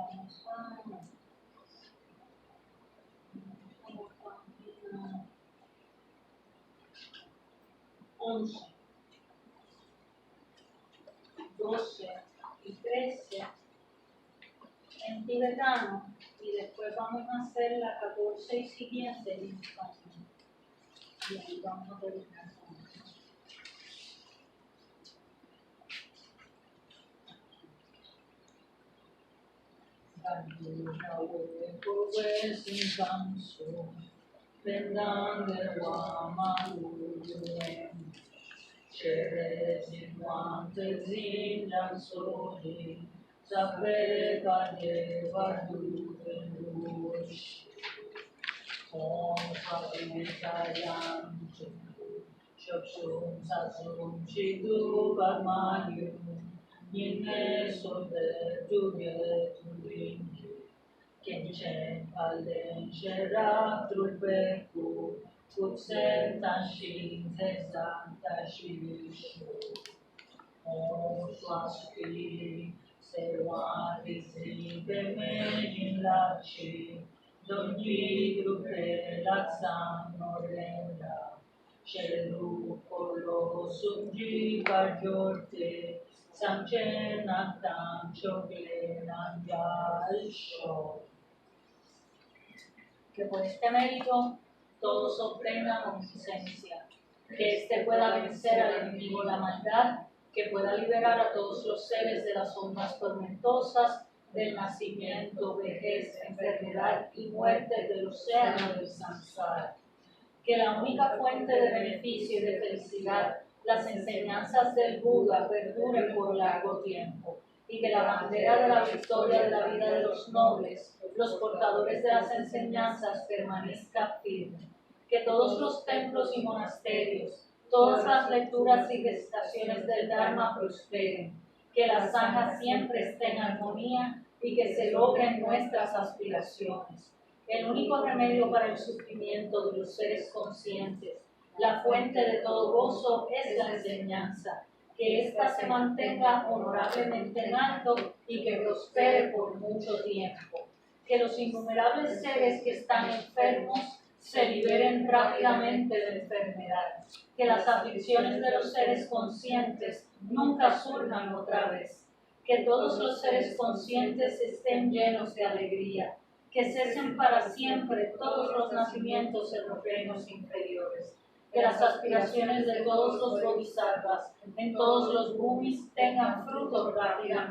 vamos a 11, 12 y 13 en tibetano, y después vamos a hacer la 14 y siguiente en español. Y ahí vamos a terminar con eso. Kenchen Palen Shera Trupeku Kutsen Tashin Zezan Tashishu O Swasti Sewa Disi Bemejin Lachi Donji Drupe Latsan Norenda Shelu Kolo Sunji Bajorte Samchen Natan Chogle Nanjal Shor. Que por este mérito todos obtengan omnipotencia, que éste pueda vencer al enemigo la maldad, que pueda liberar a todos los seres de las ondas tormentosas, del nacimiento, vejez, enfermedad y muerte del océano del samsara. Que la única fuente de beneficio y de felicidad, las enseñanzas del Buda, perduren por largo tiempo, y que la bandera de la victoria de la vida de los nobles, los portadores de las enseñanzas, permanezca firme. Que todos los templos y monasterios, todas las lecturas y recitaciones del Dharma prosperen. Que la sangha siempre esté en armonía y que se logren nuestras aspiraciones. El único remedio para el sufrimiento de los seres conscientes, la fuente de todo gozo, es la enseñanza. Que ésta se mantenga honorablemente en alto y que prospere por mucho tiempo. Que los innumerables seres que están enfermos se liberen rápidamente de enfermedad. Que las aflicciones de los seres conscientes nunca surjan otra vez. Que todos los seres conscientes estén llenos de alegría. Que cesen para siempre todos los nacimientos en los reinos inferiores. Que las aspiraciones de todos los bodhisattvas en todos los bhumis tengan fruto rápidamente.